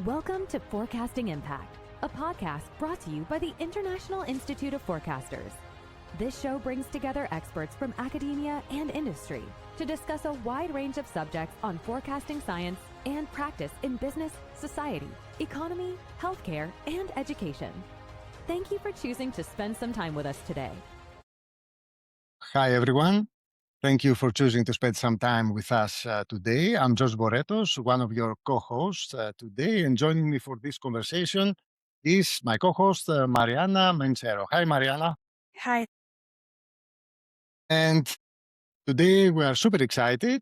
Welcome to Forecasting Impact, a podcast brought to you by the International Institute of Forecasters. This show brings together experts from academia and industry to discuss a wide range of subjects on forecasting science and practice in business, society, economy, healthcare, and education. Thank you for choosing to spend some time with us today. Hi, everyone. Thank you for choosing to spend some time with us today. I'm George Boretos, one of your co-hosts today, and joining me for this conversation is my co-host, Mariana Menchero. Hi, Mariana. Hi. And today we are super excited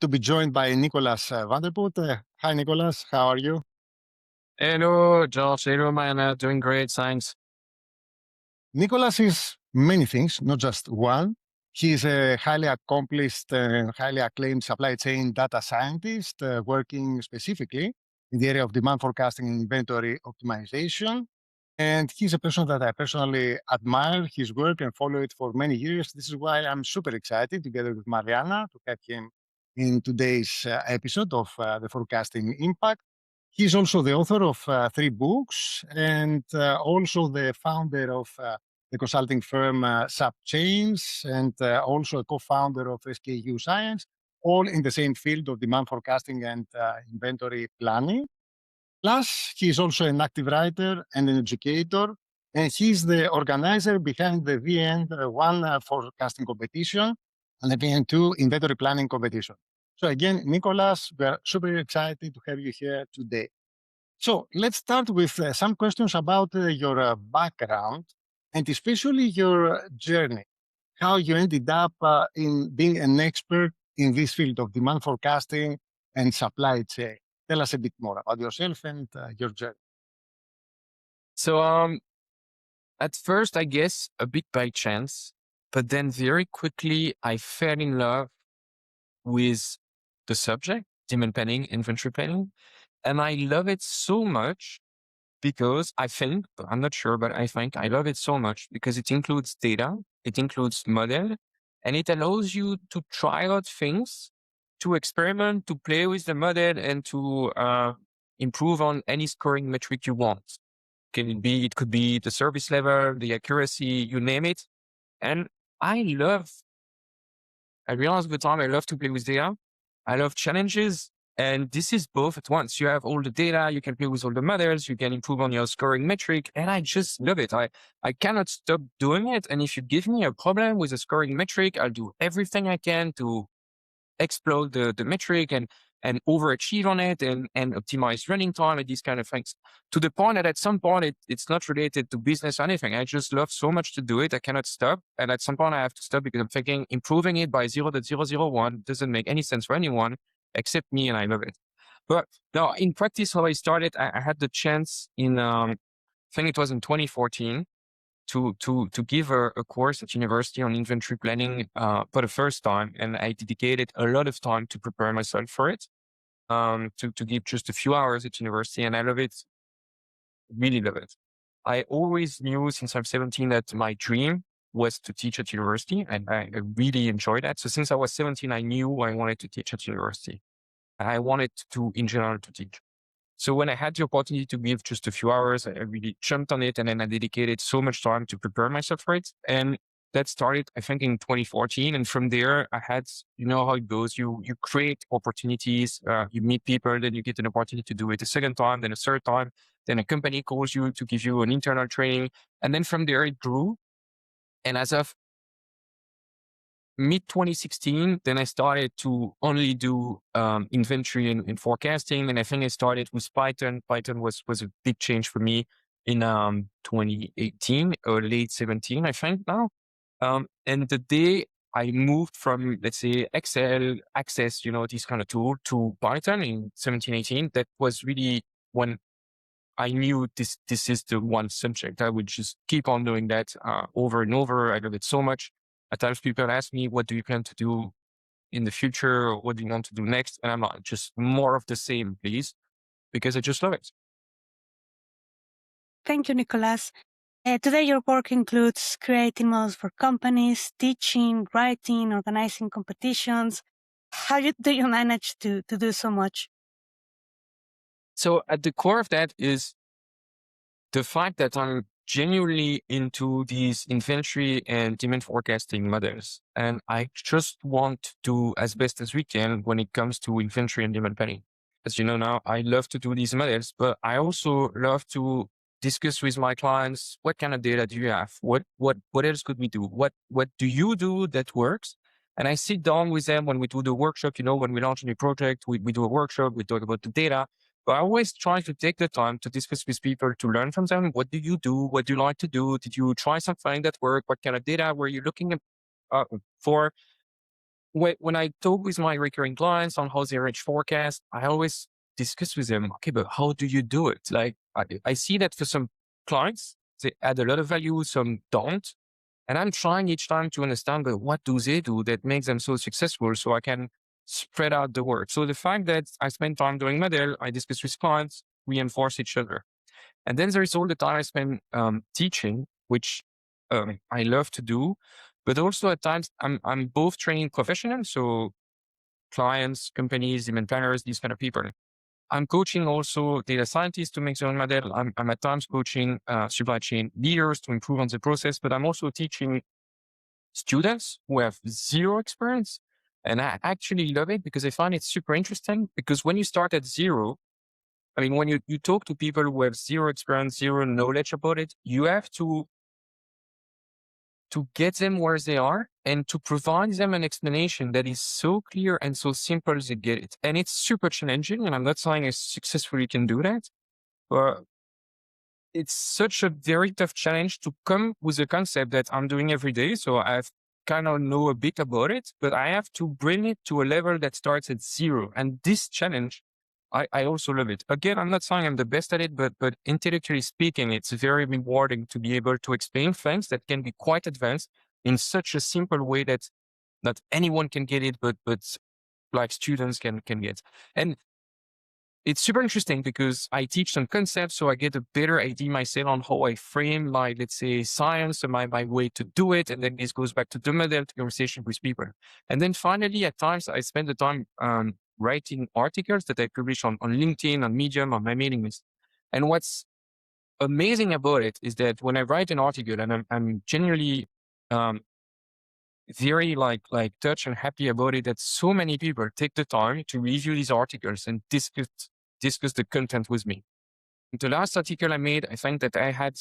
to be joined by Nicolas Vandeput. Hi, Nicolas. How are you? Hello, George. Hello, Mariana. Doing great. Thanks. Nicolas is many things, not just one. He is a highly accomplished and highly acclaimed supply chain data scientist working specifically in the area of demand forecasting and inventory optimization. And he's a person that I personally admire his work and follow it for many years. This is why I'm super excited, together with Mariana, to have him in today's episode of the Forecasting Impact. He's also the author of 3 books and also the founder of the consulting firm SupChains and also a co-founder of SKU Science, all in the same field of demand forecasting and inventory planning. Plus, he's also an active writer and an educator, and he's the organizer behind the VN1 forecasting competition and the VN2 inventory planning competition. So again, Nicolas, we are super excited to have you here today. So let's start with some questions about your background and especially your journey, how you ended up in being an expert in this field of demand forecasting and supply chain. Tell us a bit more about yourself and your journey. So, at first, I guess a bit by chance, but then very quickly I fell in love with the subject, demand planning, inventory planning. And I love it so much because I think, but I'm not sure, but I think I love it so much because it includes data, it includes model, and it allows you to try out things, to experiment, to play with the model, and to improve on any scoring metric you want. It could be the service level, the accuracy, you name it. And I realize with time, I love to play with data. I love challenges. And this is both at once. You have all the data, you can play with all the models, you can improve on your scoring metric. And I just love it. I cannot stop doing it. And if you give me a problem with a scoring metric, I'll do everything I can to explode the metric and overachieve on it and optimize running time and these kind of things, to the point that at some point it's not related to business or anything. I just love so much to do it. I cannot stop. And at some point I have to stop because I'm thinking improving it by 0.001 doesn't make any sense for anyone except me, and I love it. But now in practice, how I started, I had the chance in, I think it was in 2014, to give a course at university on inventory planning for the first time. And I dedicated a lot of time to prepare myself for it, to give just a few hours at university. And I love it, really love it. I always knew since I'm 17 that my dream was to teach at university, and I really enjoyed that. So since I was 17, I knew I wanted to teach at university. I wanted to, in general, to teach. So when I had the opportunity to give just a few hours, I really jumped on it, and then I dedicated so much time to prepare myself for it. And that started, I think, in 2014. And from there, I had, you know how it goes. You create opportunities, you meet people, then you get an opportunity to do it a second time, then a third time. Then a company calls you to give you an internal training. And then from there, it grew. And as of mid 2016, then I started to only do inventory and forecasting. And I think I started with Python. Python was a big change for me in 2018 or late 17, I think now. And the day I moved from, let's say, Excel, Access, this kind of tool, to Python in 17, 18, that was really when I knew this is the one subject. I would just keep on doing that over and over. I love it so much. At times people ask me, what do you plan to do in the future? Or what do you want to do next? And I'm like, just more of the same, please, because I just love it. Thank you, Nicolas. Today your work includes creating models for companies, teaching, writing, organizing competitions. How do you manage to do so much? So at the core of that is the fact that I'm genuinely into these inventory and demand forecasting models. And I just want to do as best as we can when it comes to inventory and demand planning. As you know now, I love to do these models, but I also love to discuss with my clients, what kind of data do you have? What else could we do? What do you do that works? And I sit down with them when we do the workshop, when we launch a new project, we do a workshop, we talk about the data. But I always try to take the time to discuss with people, to learn from them. What do you do? What do you like to do? Did you try something that worked? What kind of data were you looking for? When I talk with my recurring clients on how they reach forecast, I always discuss with them, okay, but how do you do it? Like, I see that for some clients, they add a lot of value, some don't. And I'm trying each time to understand, but what do they do that makes them so successful so I can spread out the work. So the fact that I spend time doing model, I discuss with clients, reinforce each other. And then there is all the time I spend teaching, which I love to do, but also at times I'm both training professionals, so clients, companies, demand planners, these kind of people. I'm coaching also data scientists to make their own model. I'm at times coaching supply chain leaders to improve on the process, but I'm also teaching students who have zero experience. And I actually love it because I find it super interesting, because when you start at zero, I mean, when you talk to people who have zero experience, zero knowledge about it, you have to get them where they are and to provide them an explanation that is so clear and so simple they get it. And it's super challenging. And I'm not saying I successfully can do that, but it's such a very tough challenge to come with a concept that I'm doing every day. So I've kind of know a bit about it, but I have to bring it to a level that starts at zero. And this challenge, I also love it. Again, I'm not saying I'm the best at it, but intellectually speaking, it's very rewarding to be able to explain things that can be quite advanced in such a simple way that not anyone can get it, but like students can get. And it's super interesting because I teach some concepts, so I get a better idea myself on how I frame, like, let's say, science and my way to do it. And then this goes back to the model, to conversation with people. And then finally, at times, I spend the time writing articles that I publish on LinkedIn, on Medium, on my mailing list. And what's amazing about it is that when I write an article, and I'm genuinely very like touched and happy about it, that so many people take the time to review these articles and discuss the content with me. The last article I made, I think that I had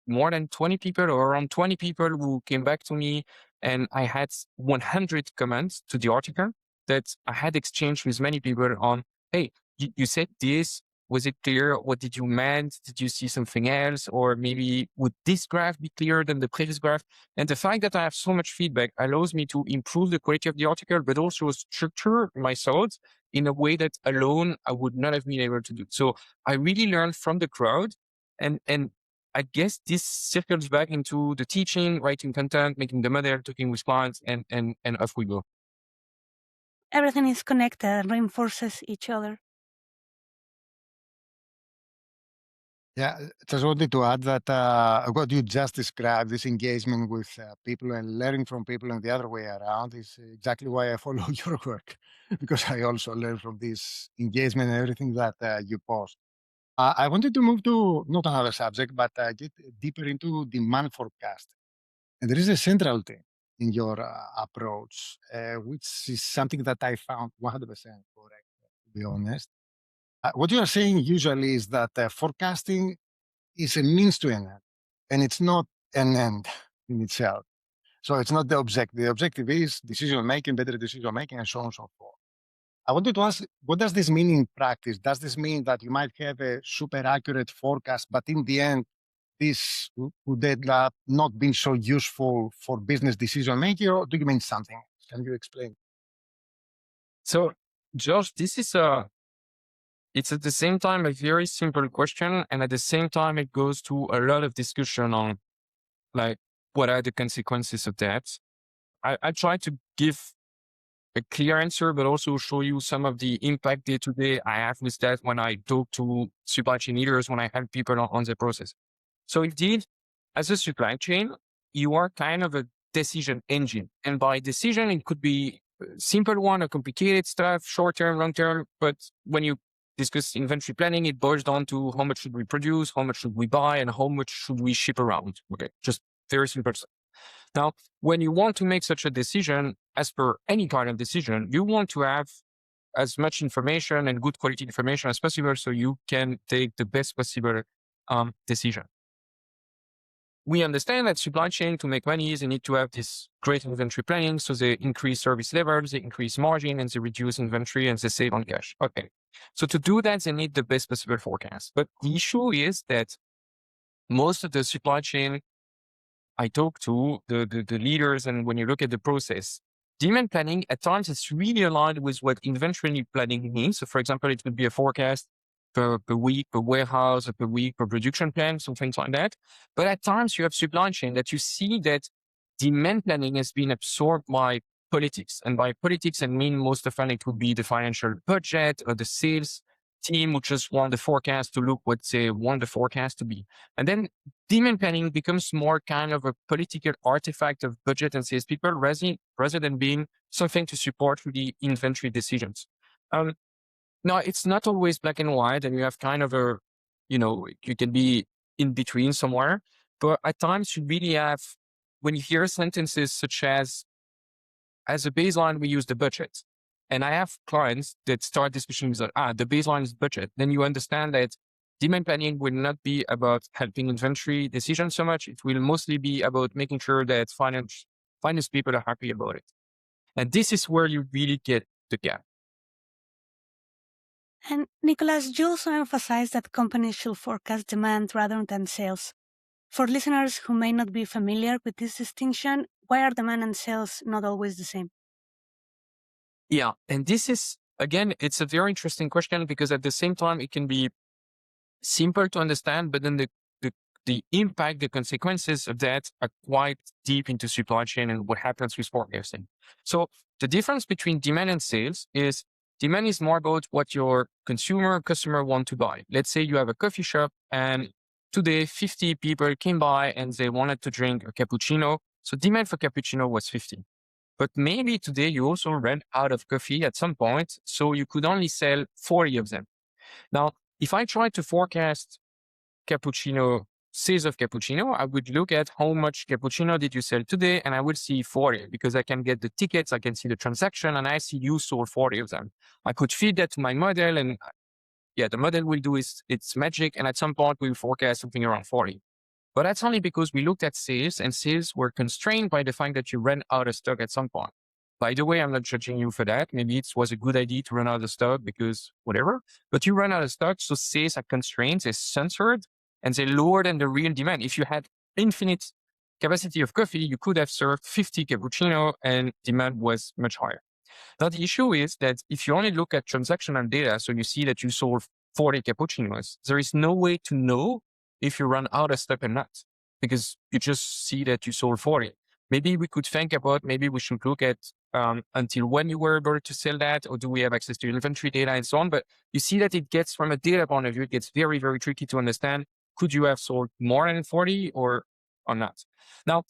more than 20 people or around 20 people who came back to me, and I had 100 comments to the article that I had exchanged with many people on, hey, you said this, was it clear? What did you meant? Did you see something else? Or maybe would this graph be clearer than the previous graph? And the fact that I have so much feedback allows me to improve the quality of the article, but also structure my thoughts in a way that alone I would not have been able to do. So I really learned from the crowd, and I guess this circles back into the teaching, writing content, making the model, talking with clients, and off we go. Everything is connected, reinforces each other. Yeah, just wanted to add that what you just described, this engagement with people and learning from people and the other way around, is exactly why I follow your work, because I also learn from this engagement and everything that you post. I wanted to move to not another subject, but get deeper into demand forecast. And there is a central thing in your approach, which is something that I found 100% correct, to be honest. What you are saying usually is that forecasting is a means to an end, and it's not an end in itself. So it's not the objective. The objective is decision making, better decision making, and so on and so forth. I wanted to ask, what does this mean in practice? Does this mean that you might have a super accurate forecast, but in the end, this would end up not being so useful for business decision making, or do you mean something? Can you explain? So, Josh, this is it's at the same time a very simple question, and at the same time it goes to a lot of discussion on, like, what are the consequences of that. I try to give a clear answer, but also show you some of the impact day to day I have with that when I talk to supply chain leaders, when I help people on the process. So indeed, as a supply chain, you are kind of a decision engine. And by decision, it could be a simple one, a complicated stuff, short term, long term. But when you discuss inventory planning, it boils down to how much should we produce, how much should we buy, and how much should we ship around. Okay, just very simple stuff. Now, when you want to make such a decision, as per any kind of decision, you want to have as much information and good quality information as possible so you can take the best possible decision. We understand that supply chain, to make money, they need to have this great inventory planning. So they increase service levels, they increase margin, and they reduce inventory, and they save on cash. Okay. So to do that, they need the best possible forecast. But the issue is that most of the supply chain I talk to, the leaders, and when you look at the process, demand planning at times is really aligned with what inventory planning means. So for example, it would be a forecast per week, per warehouse, or per week, per production plan, some things like that. But at times you have supply chain that you see that demand planning has been absorbed by politics. And by politics, I mean most often it would be the financial budget or the sales team who just want the forecast to look what they want the forecast to be. And then demand planning becomes more kind of a political artifact of budget and sales people rather than being something to support the inventory decisions. Now, it's not always black and white, and you have kind of a, you can be in between somewhere. But at times you really have, when you hear sentences such as a baseline, we use the budget. And I have clients that start discussions with, the baseline is budget. Then you understand that demand planning will not be about helping inventory decisions so much. It will mostly be about making sure that finance people are happy about it. And this is where you really get the gap. And Nicolas, you also emphasize that companies should forecast demand rather than sales. For listeners who may not be familiar with this distinction, why are demand and sales not always the same? Yeah. And this is, again, it's a very interesting question because at the same time, it can be simple to understand, but then the impact, the consequences of that are quite deep into supply chain and what happens with forecasting. So the difference between demand and sales is demand is more about what your customer want to buy. Let's say you have a coffee shop and today 50 people came by and they wanted to drink a cappuccino. So demand for cappuccino was 50. But maybe today you also ran out of coffee at some point, so you could only sell 40 of them. Now, if I try to forecast sales of cappuccino, I would look at how much cappuccino did you sell today, and I would see 40 because I can get the tickets, I can see the transaction, and I see you sold 40 of them. I could feed that to my model, and the model will do its magic, and at some point we will forecast something around 40. But that's only because we looked at sales, and sales were constrained by the fact that you ran out of stock at some point. By the way, I'm not judging you for that. Maybe it was a good idea to run out of stock because whatever, but you ran out of stock, so sales are constrained, they're censored, and they lower than the real demand. If you had infinite capacity of coffee, you could have served 50 cappuccino and demand was much higher. Now, the issue is that if you only look at transactional data, so you see that you sold 40 cappuccinos, there is no way to know if you run out of stock or not, because you just see that you sold 40. Maybe we could think about, maybe we should look at until when you were able to sell that, or do we have access to inventory data and so on. But you see that it gets, from a data point of view, it gets very, very tricky to understand. Could you have sold more than 40 or not? Now,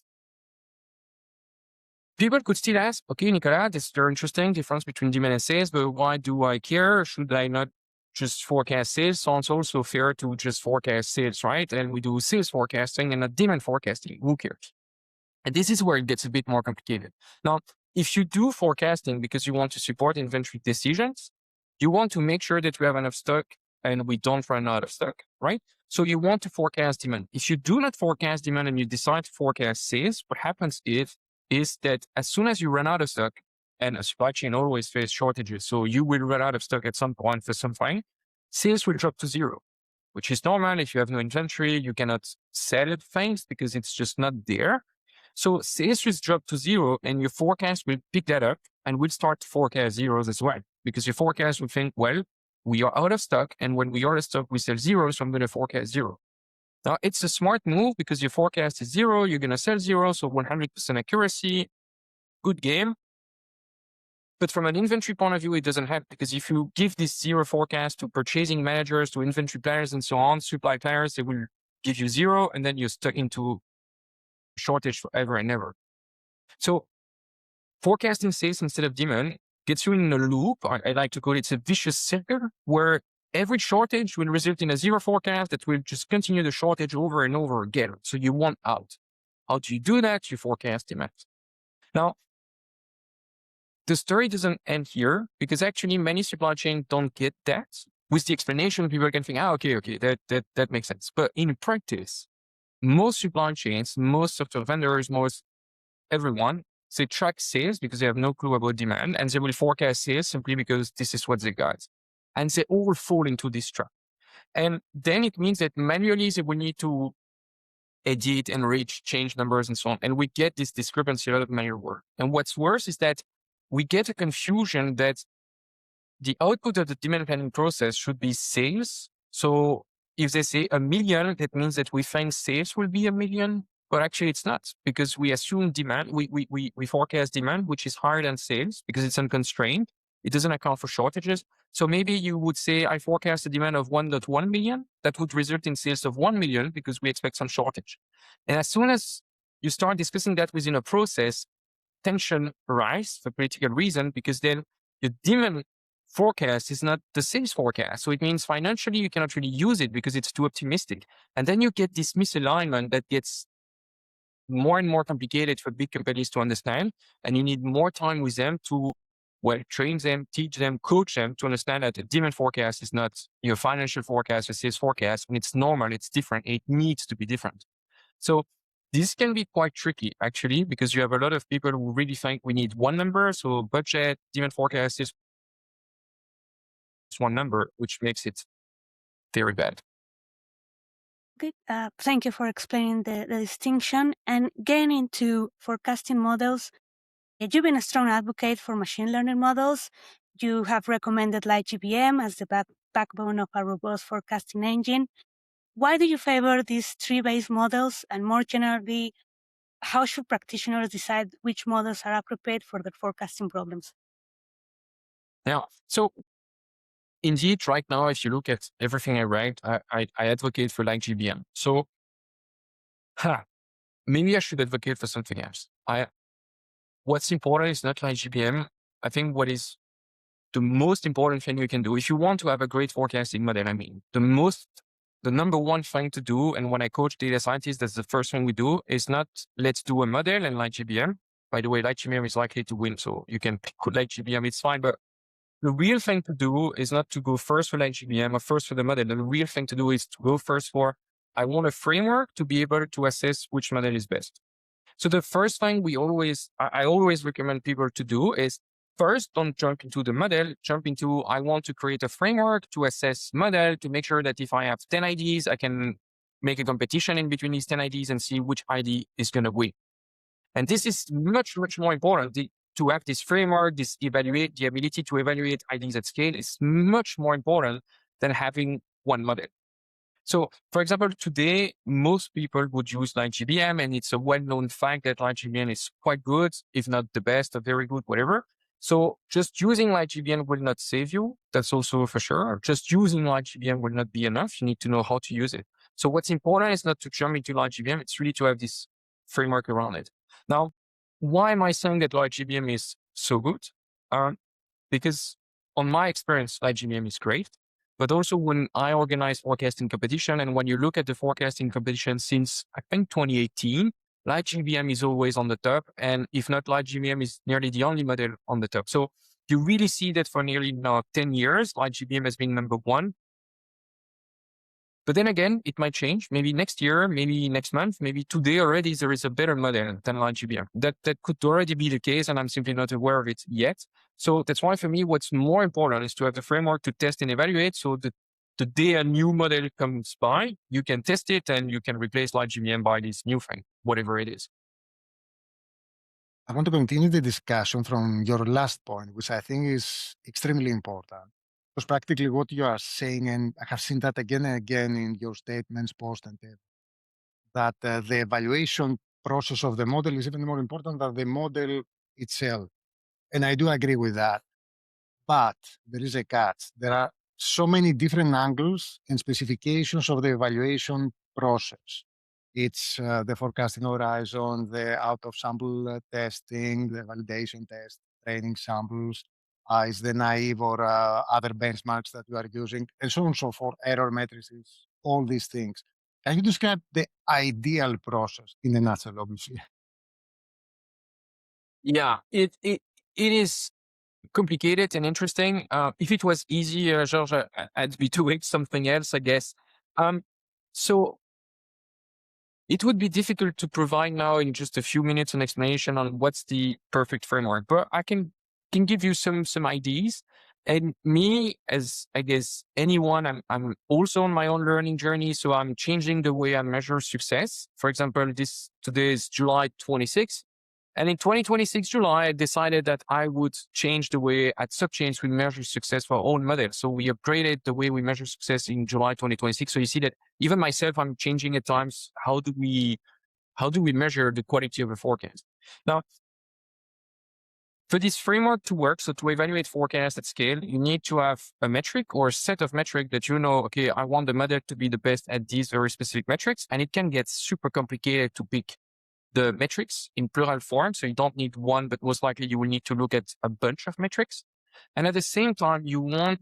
people could still ask, okay, Nicolas, this is very interesting, difference between demand and sales, but why do I care? Should I not just forecast sales? Sounds also fair to just forecast sales, right? And we do sales forecasting and not demand forecasting. Who cares? And this is where it gets a bit more complicated. Now, if you do forecasting because you want to support inventory decisions, you want to make sure that we have enough stock and we don't run out of stock, right? So you want to forecast demand. If you do not forecast demand and you decide to forecast sales, what happens is that as soon as you run out of stock, and a supply chain always face shortages, so you will run out of stock at some point for something, sales will drop to zero, which is normal. If you have no inventory, you cannot sell things because it's just not there. So sales will drop to zero and your forecast will pick that up and will start to forecast zeros as well, because your forecast will think, well, we are out of stock, and when we are out of stock, we sell zero, so I'm going to forecast zero. Now, it's a smart move because your forecast is zero, you're going to sell zero, so 100% accuracy, good game. But from an inventory point of view, it doesn't help, because if you give this zero forecast to purchasing managers, to inventory planners, and so on, supply planners, they will give you zero, and then you're stuck into shortage forever and ever. So forecasting sales instead of demand gets you in a loop. I like to call it a vicious circle, where every shortage will result in a zero forecast that will just continue the shortage over and over again. So you want out. How do you do that? You forecast demand. Now, the story doesn't end here because actually many supply chains don't get that. With the explanation, people can think, okay, that makes sense. But in practice, most supply chains, most software vendors, most everyone, they track sales because they have no clue about demand, and they will forecast sales simply because this is what they got. And they all fall into this trap. And then it means that manually they will need to edit, enrich, change numbers and so on. And we get this discrepancy a lot of manual work. And what's worse is that we get a confusion that the output of the demand planning process should be sales. So if they say 1 million, that means that we think sales will be 1 million, but actually it's not, because we assume demand, we forecast demand, which is higher than sales because it's unconstrained. It doesn't account for shortages. So maybe you would say, I forecast a demand of 1.1 million. That would result in sales of 1 million because we expect some shortage. And as soon as you start discussing that within a process, tension rise for political reason, because then your demand forecast is not the sales forecast. So it means financially you cannot really use it because it's too optimistic. And then you get this misalignment that gets more and more complicated for big companies to understand. And you need more time with them to, well, train them, teach them, coach them to understand that the demand forecast is not your financial forecast or sales forecast. And it's normal, it's different, it needs to be different. So this can be quite tricky, actually, because you have a lot of people who really think we need one number. So budget, demand forecast is one number, which makes it very bad. Okay, thank you for explaining the distinction. And getting into forecasting models, you've been a strong advocate for machine learning models. You have recommended LightGBM as the backbone of a robust forecasting engine. Why do you favor these tree-based models? And more generally, how should practitioners decide which models are appropriate for their forecasting problems? Yeah, so indeed, right now, if you look at everything I write, I advocate for LightGBM. So maybe I should advocate for something else. What's important is not LightGBM. I think what is the most important thing you can do, if you want to have a great forecasting model, I mean, the number one thing to do, and when I coach data scientists, that's the first thing we do, is not let's do a model and LightGBM. By the way, LightGBM is likely to win, so you can pick LightGBM, it's fine. But the real thing to do is not to go first for LightGBM or first for the model. The real thing to do is to go first for, I want a framework to be able to assess which model is best. So the first thing I always recommend people to do is first, don't jump into the model, jump into, I want to create a framework to assess model to make sure that if I have 10 IDs, I can make a competition in between these 10 IDs and see which ID is going to win. And this is much, much more important. To have this framework, the ability to evaluate IDs at scale is much more important than having one model. So, for example, today, most people would use LightGBM, and it's a well-known fact that LightGBM is quite good, if not the best, or very good, whatever. So just using LightGBM will not save you. That's also for sure. Just using LightGBM will not be enough. You need to know how to use it. So what's important is not to jump into LightGBM. It's really to have this framework around it. Now, why am I saying that LightGBM is so good? Because on my experience, LightGBM is great. But also when I organize forecasting competition, and when you look at the forecasting competition since, I think, 2018, LightGBM is always on the top. And if not, LightGBM is nearly the only model on the top. So you really see that for nearly now 10 years, LightGBM has been number one. But then again, it might change. Maybe next year, maybe next month, maybe today already there is a better model than LightGBM. That could already be the case, and I'm simply not aware of it yet. So that's why for me, what's more important is to have the framework to test and evaluate. So that the day a new model comes by, you can test it and you can replace LightGBM by this new thing, whatever it is. I want to continue the discussion from your last point, which I think is extremely important. Because practically what you are saying, and I have seen that again and again in your statements, post and text, that the evaluation process of the model is even more important than the model itself. And I do agree with that. But there is a catch. There are so many different angles and specifications of the evaluation process. It's the forecasting horizon, the out of sample testing, the validation test, training samples, is the naive or other benchmarks that you are using, and so on and so forth, error matrices, all these things. Can you describe the ideal process in a nutshell, obviously? Yeah, it is complicated and interesting. If it was easy, George, I'd be doing something else, I guess. So it would be difficult to provide now in just a few minutes an explanation on what's the perfect framework, but I can give you some ideas. And me, as I guess anyone, I'm also on my own learning journey, so I'm changing the way I measure success. For example, today is July 26th. And in 2026 July, I decided that I would change the way at SupChains we measure success for our own model. So we upgraded the way we measure success in July 2026. So you see that even myself, I'm changing at times. How do we measure the quality of a forecast? Now, for this framework to work, so to evaluate forecast at scale, you need to have a metric or a set of metrics that okay, I want the model to be the best at these very specific metrics. And it can get super complicated to pick the metrics in plural form. So you don't need one, but most likely you will need to look at a bunch of metrics. And at the same time, you want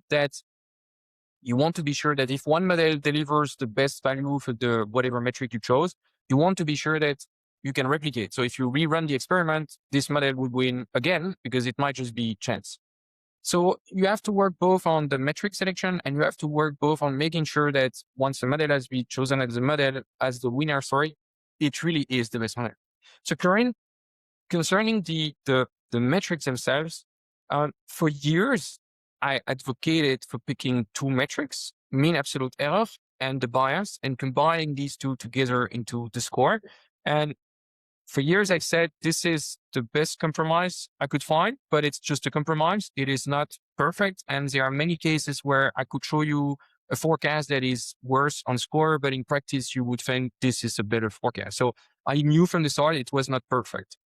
to be sure that if one model delivers the best value for the whatever metric you chose, you want to be sure that you can replicate. So if you rerun the experiment, this model would win again because it might just be chance. So you have to work both on the metric selection and you have to work both on making sure that once a model has been chosen as the winner, it really is the best model. So Corinne, concerning the metrics themselves, for years, I advocated for picking two metrics, mean absolute error and the bias, and combining these two together into the score. And for years, I've said this is the best compromise I could find, but it's just a compromise. It is not perfect. And there are many cases where I could show you a forecast that is worse on score, but in practice, you would think this is a better forecast. So I knew from the start it was not perfect.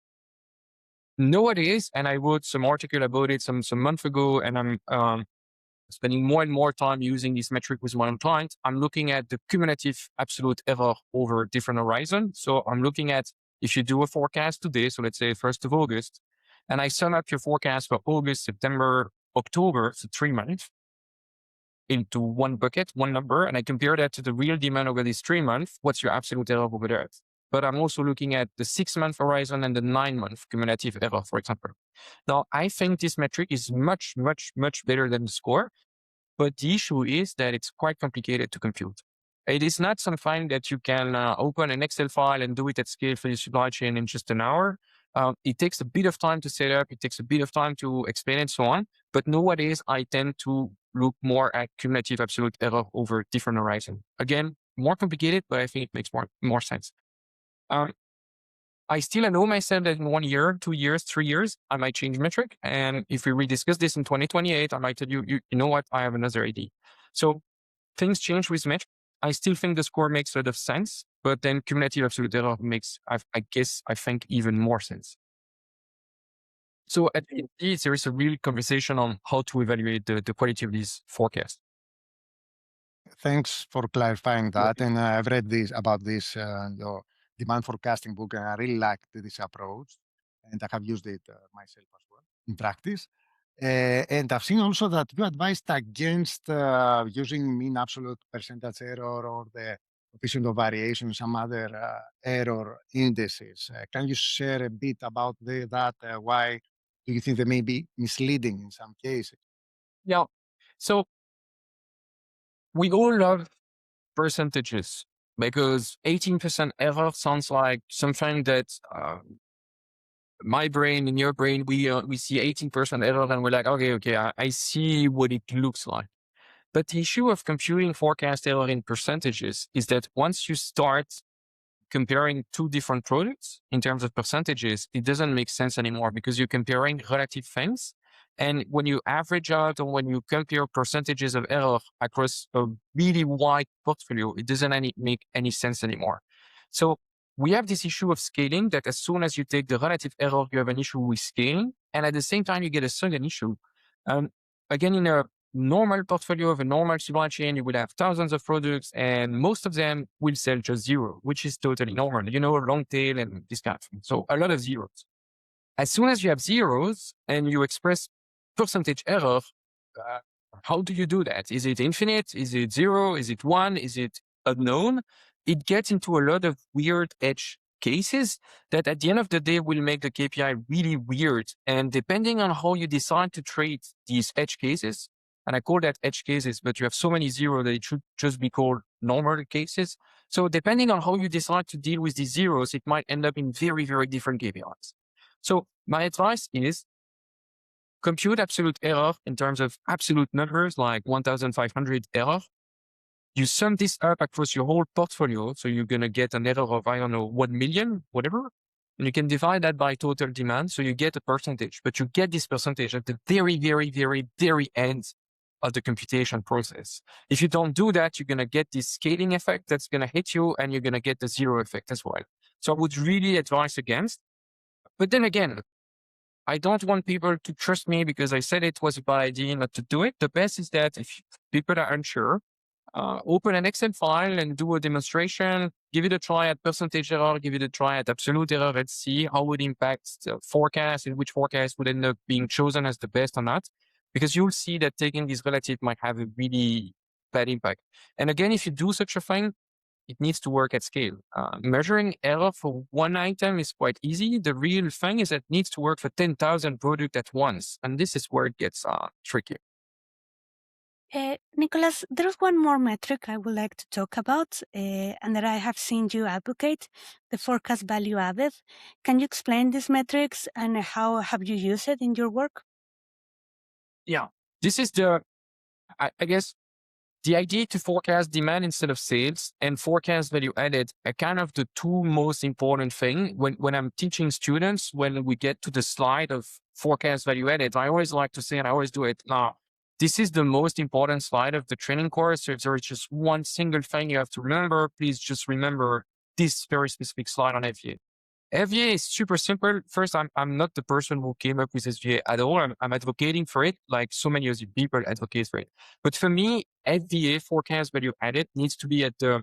Nowadays, and I wrote some article about it some month ago, and I'm spending more and more time using this metric with my own clients. I'm looking at the cumulative absolute error over different horizons. So I'm looking at if you do a forecast today, so let's say 1st of August, and I sum up your forecast for August, September, October, so 3 months, into one bucket, one number, and I compare that to the real demand over these 3 months, what's your absolute error over there? But I'm also looking at the 6-month horizon and the 9-month cumulative error, for example. Now, I think this metric is much, much, much better than the score, but the issue is that it's quite complicated to compute. It is not something that you can open an Excel file and do it at scale for your supply chain in just an hour. It takes a bit of time to set up. It takes a bit of time to explain and so on. But nowadays, I tend to look more at cumulative absolute error over different horizons. Again, more complicated, but I think it makes more sense. I still know myself that in 1 year, 2 years, 3 years, I might change metric. And if we rediscuss this in 2028, I might tell you, you know what, I have another idea. So things change with metric. I still think the score makes a lot of sense, but then cumulative absolute error makes, I think, even more sense. So at the end, there is a real conversation on how to evaluate the quality of these forecasts. Thanks for clarifying that. And I've read about this, your demand forecasting book, and I really liked this approach. And I have used it myself as well in practice. And I've seen also that you advised against using mean absolute percentage error or the coefficient of variation, some other error indices. Can you share a bit about that? Why do you think they may be misleading in some cases? Yeah. So we all love percentages because 18% error sounds like something that my brain and your brain, we see 18% error and we're like, okay, I see what it looks like. But the issue of computing forecast error in percentages is that once you start comparing two different products in terms of percentages, it doesn't make sense anymore because you're comparing relative things. And when you average out or when you compare percentages of error across a really wide portfolio, it doesn't make any sense anymore. So we have this issue of scaling that as soon as you take the relative error, you have an issue with scaling. And at the same time, you get a second issue. Again, in a normal portfolio of a normal supply chain, you will have thousands of products and most of them will sell just zero, which is totally normal, long tail and this kind of thing. So a lot of zeros. As soon as you have zeros and you express percentage error, how do you do that? Is it infinite? Is it 0? Is it 1? Is it unknown? It gets into a lot of weird edge cases that at the end of the day will make the KPI really weird. And depending on how you decide to treat these edge cases, and I call that edge cases, but you have so many zero that it should just be called normal cases. So depending on how you decide to deal with these zeros, it might end up in very, very different KPIs. So my advice is compute absolute error in terms of absolute numbers like 1,500 error. You sum this up across your whole portfolio. So you're going to get an error of, 1 million, whatever. And you can divide that by total demand. So you get a percentage, but you get this percentage at the very, very, very, very end of the computation process. If you don't do that, you're going to get this scaling effect that's going to hit you, and you're going to get the zero effect as well. So I would really advise against. But then again, I don't want people to trust me because I said it was a bad idea not to do it. The best is that if people are unsure, open an Excel file and do a demonstration, give it a try at percentage error, give it a try at absolute error. Let's see how it impacts the forecast and which forecast would end up being chosen as the best or not. Because you'll see that taking this relative might have a really bad impact. And again, if you do such a thing, it needs to work at scale. Measuring error for one item is quite easy. The real thing is that it needs to work for 10,000 products at once. And this is where it gets tricky. Nicolas, there's one more metric I would like to talk about, and that I have seen you advocate, the forecast value added. Can you explain these metrics and how have you used it in your work? Yeah, this is I guess, the idea to forecast demand instead of sales and forecast value added are kind of the two most important things when I'm teaching students. When we get to the slide of forecast value added, I always like to say, and I always do it now, this is the most important slide of the training course. So if there is just one single thing you have to remember, please just remember this very specific slide on FVA. FVA is super simple. First, I'm not the person who came up with SVA at all. I'm advocating for it, like so many other people advocate for it. But for me, FVA, forecast value added, needs to be at the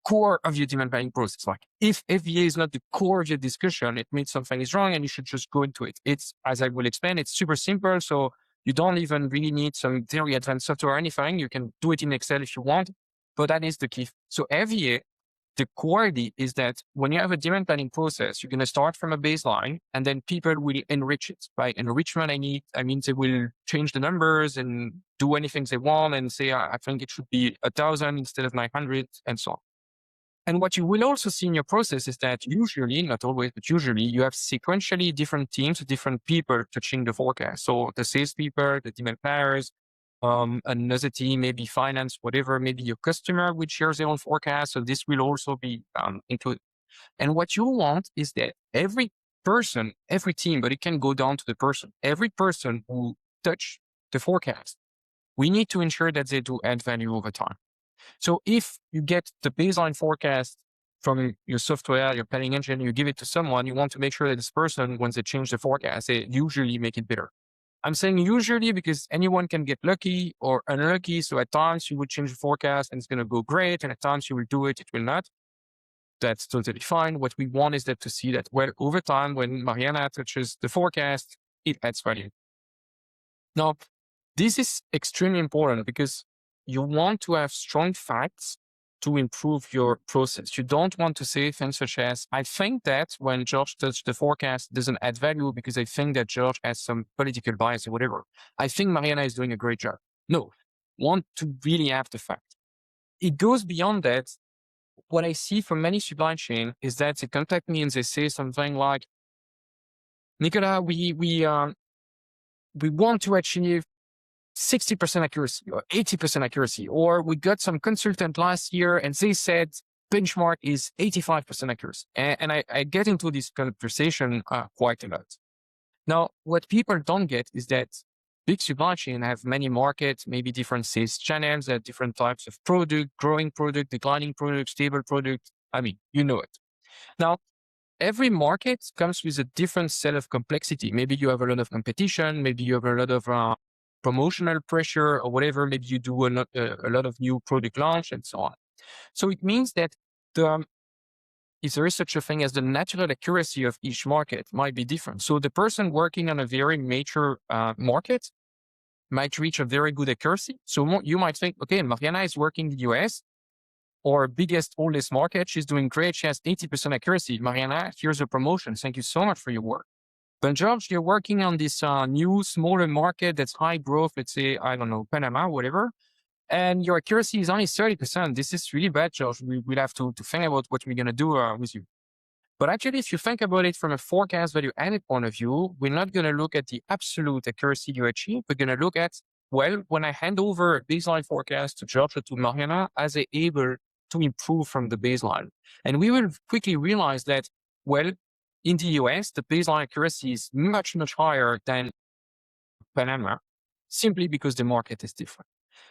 core of your demand planning process. Like if FVA is not the core of your discussion, it means something is wrong and you should just go into it. It's, as I will explain, it's super simple. So you don't even really need some very advanced software or anything. You can do it in Excel if you want, but that is the key. So FVA, the core idea is that when you have a demand planning process, you're going to start from a baseline and then people will enrich it. By enrichment, I mean they will change the numbers and do anything they want and say, I think it should be 1,000 instead of 900 and so on. And what you will also see in your process is that usually, not always, but usually you have sequentially different teams, different people touching the forecast. So the salespeople, the demand planners, another team, maybe finance, whatever, maybe your customer which shares their own forecast. So this will also be included. And what you want is that every person, every team, but it can go down to the person, every person who touch the forecast, we need to ensure that they do add value over time. So if you get the baseline forecast from your software, your planning engine, you give it to someone, you want to make sure that this person, when they change the forecast, they usually make it better. I'm saying usually because anyone can get lucky or unlucky. So at times you would change the forecast and it's going to go great. And at times you will do it, it will not. That's totally fine. What we want is that to see that, well, over time, when Mariana touches the forecast, it adds value. Now, this is extremely important because you want to have strong facts to improve your process. You don't want to say things such as, I think that when George touched the forecast doesn't add value because I think that George has some political bias or whatever. I think Mariana is doing a great job. No, want to really have the fact. It goes beyond that. What I see from many supply chain is that they contact me and they say something like, Nicolas, we want to achieve 60% accuracy or 80% accuracy, or we got some consultant last year and they said benchmark is 85% accuracy. And I get into this conversation quite a lot. Now, what people don't get is that big supply chain have many markets, maybe different sales channels, different types of product, growing product, declining product, stable product. I mean, you know it. Now, every market comes with a different set of complexity. Maybe you have a lot of competition. Maybe you have a lot of promotional pressure or whatever. Maybe you do a lot of new product launch and so on. So it means that is there is such a thing as the natural accuracy of each market might be different. So the person working on a very major market might reach a very good accuracy. So you might think, okay, Mariana is working in the US, or biggest, oldest market. She's doing great. She has 80% accuracy. Mariana, here's a promotion. Thank you so much for your work. But George, you're working on this new, smaller market that's high growth, let's say, I don't know, Panama, whatever. And your accuracy is only 30%. This is really bad, George. We'll have to think about what we're going to do with you. But actually, if you think about it from a forecast value added point of view, we're not going to look at the absolute accuracy you achieve. We're going to look at, well, when I hand over a baseline forecast to George or to Mariana, as they able to improve from the baseline. And we will quickly realize that, well, in the US, the baseline accuracy is much, much higher than Panama, simply because the market is different.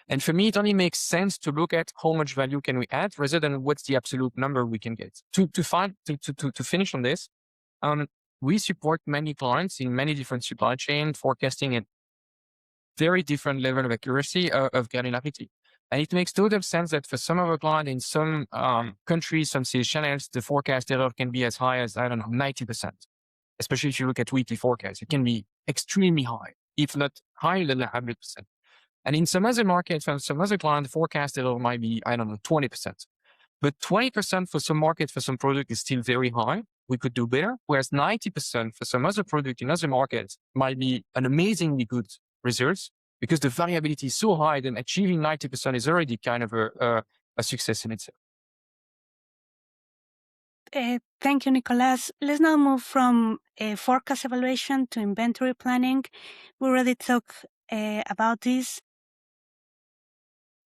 And for me, it only makes sense to look at how much value can we add rather than what's the absolute number we can get. To finish on this, we support many clients in many different supply chain forecasting at very different level of accuracy of granularity. And it makes total sense that for some of our clients in some countries, some sales channels, the forecast error can be as high as, I don't know, 90%. Especially if you look at weekly forecasts, it can be extremely high, if not higher than 100%. And in some other markets, from some other client, the forecast error might be, I don't know, 20%. But 20% for some markets, for some product is still very high. We could do better. Whereas 90% for some other product in other markets might be an amazingly good results, because the variability is so high that achieving 90% is already kind of a success in itself. Thank you, Nicolas. Let's now move from forecast evaluation to inventory planning. We already talked about this.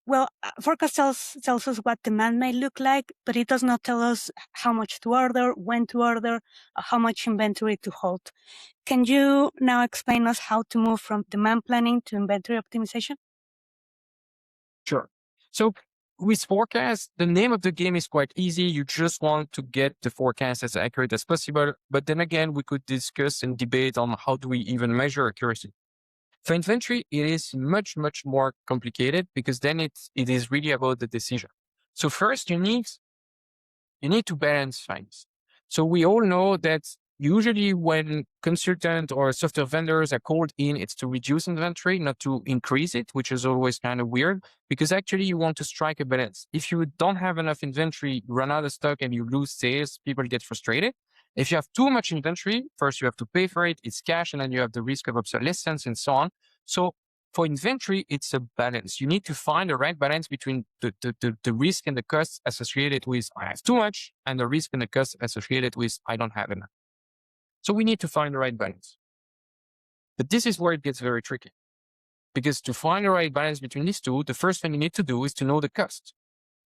Well, forecast tells us what demand may look like, but it does not tell us how much to order, when to order, or how much inventory to hold. Can you now explain us how to move from demand planning to inventory optimization? Sure. So with forecast, the name of the game is quite easy. You just want to get the forecast as accurate as possible. But then again, we could discuss and debate on how do we even measure accuracy. For inventory, it is much, much more complicated because then it is really about the decision. So first, you need to balance things. So we all know that usually when consultant or software vendors are called in, it's to reduce inventory, not to increase it, which is always kind of weird because actually you want to strike a balance. If you don't have enough inventory, run out of stock and you lose sales, people get frustrated. If you have too much inventory, first you have to pay for it, it's cash, and then you have the risk of obsolescence and so on. So for inventory, it's a balance. You need to find the right balance between the risk and the costs associated with I have too much and the risk and the costs associated with I don't have enough. So we need to find the right balance. But this is where it gets very tricky. Because to find the right balance between these two, the first thing you need to do is to know the cost.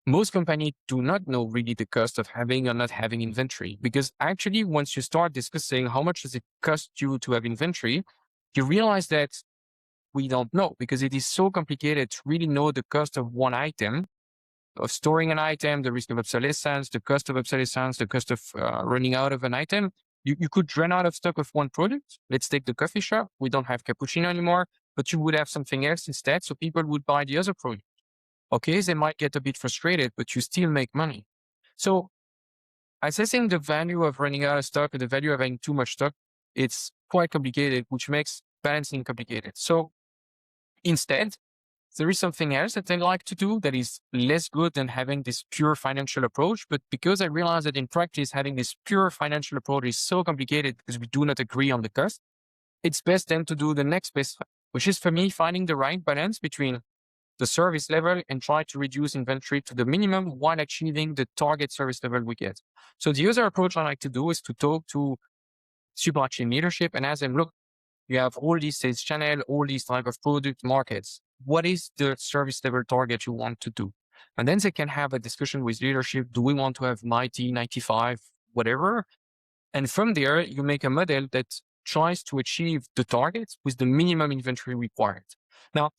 Most companies do not know really the cost of having or not having inventory, because actually once you start discussing how much does it cost you to have inventory, you realize that we don't know because it is so complicated to really know the cost of one item, of storing an item, the risk of obsolescence, the cost of obsolescence, the cost of running out of an item. You could run out of stock of one product. Let's take the coffee shop. We don't have cappuccino anymore, but you would have something else instead. So people would buy the other product. Okay, they might get a bit frustrated, but you still make money. So assessing the value of running out of stock or the value of having too much stock, it's quite complicated, which makes balancing complicated. So instead, there is something else that I like to do that is less good than having this pure financial approach. But because I realize that in practice, having this pure financial approach is so complicated because we do not agree on the cost, it's best then to do the next best, which is for me, finding the right balance between the service level and try to reduce inventory to the minimum while achieving the target service level we get. So the other approach I like to do is to talk to supply chain leadership and ask them, look, you have all these sales channel, all these type of product markets. What is the service level target you want to do? And then they can have a discussion with leadership. Do we want to have 90, 95, whatever? And from there, you make a model that tries to achieve the targets with the minimum inventory required. Now,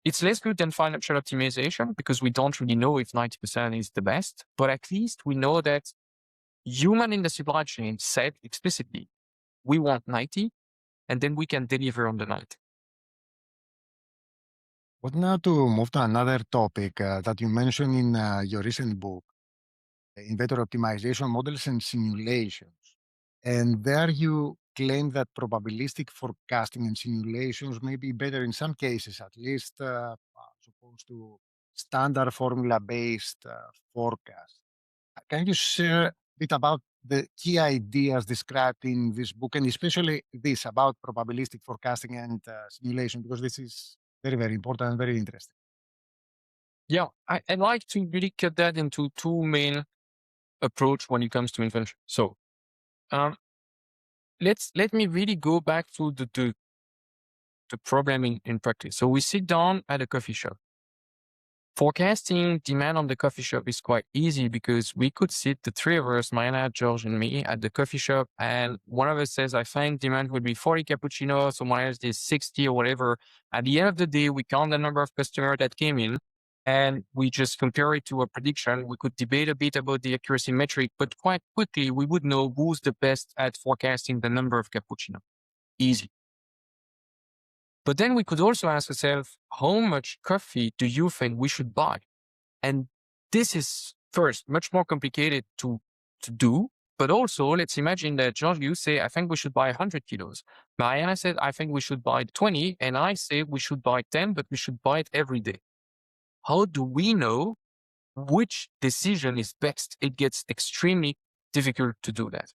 it's less good than financial optimization because we don't really know if 90% is the best, but at least we know that human in the supply chain said explicitly, we want 90, and then we can deliver on the 90. But now to move to another topic that you mentioned in your recent book. inventory optimization models and simulations. And there you claim that probabilistic forecasting and simulations may be better in some cases, at least, as opposed to standard formula-based forecast. Can you share a bit about the key ideas described in this book, and especially this about probabilistic forecasting and simulation, because this is very, very important and very interesting. Yeah, I'd like to really cut that into two main approach when it comes to inventory. So let me really go back to the problem in practice. So we sit down at a coffee shop. Forecasting demand on the coffee shop is quite easy because we could sit, the three of us, Mariana, George, and me, at the coffee shop, and one of us says, I think demand would be 40 cappuccinos, someone else is 60 or whatever. At the end of the day, we count the number of customers that came in, and we just compare it to a prediction. We could debate a bit about the accuracy metric, but quite quickly, we would know who's the best at forecasting the number of cappuccino. Easy. But then we could also ask ourselves, how much coffee do you think we should buy? And this is, first, much more complicated to do. But also, let's imagine that, George, you say, I think we should buy 100 kilos. Mariana said, I think we should buy 20. And I say we should buy 10, but we should buy it every day. How do we know which decision is best? It gets extremely difficult to do that.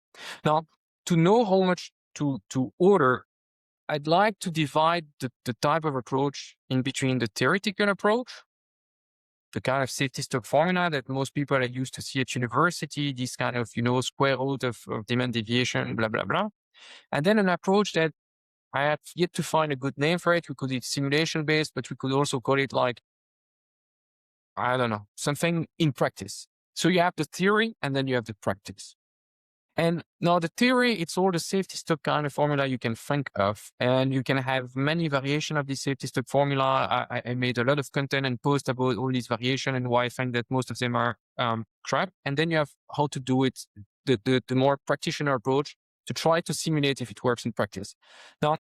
Now, to know how much to order, I'd like to divide the type of approach in between the theoretical approach, the kind of safety stock formula that most people are used to see at university, this kind of, square root of demand deviation, blah, blah, blah. And then an approach that I have yet to find a good name for it. We could call it simulation-based, but we could also call it like, I don't know, something in practice. So you have the theory and then you have the practice. And now the theory, it's all the safety stock kind of formula you can think of. And you can have many variations of the safety stock formula. I made a lot of content and post about all these variations and why I think that most of them are crap. And then you have how to do it, the more practitioner approach to try to simulate if it works in practice. Now,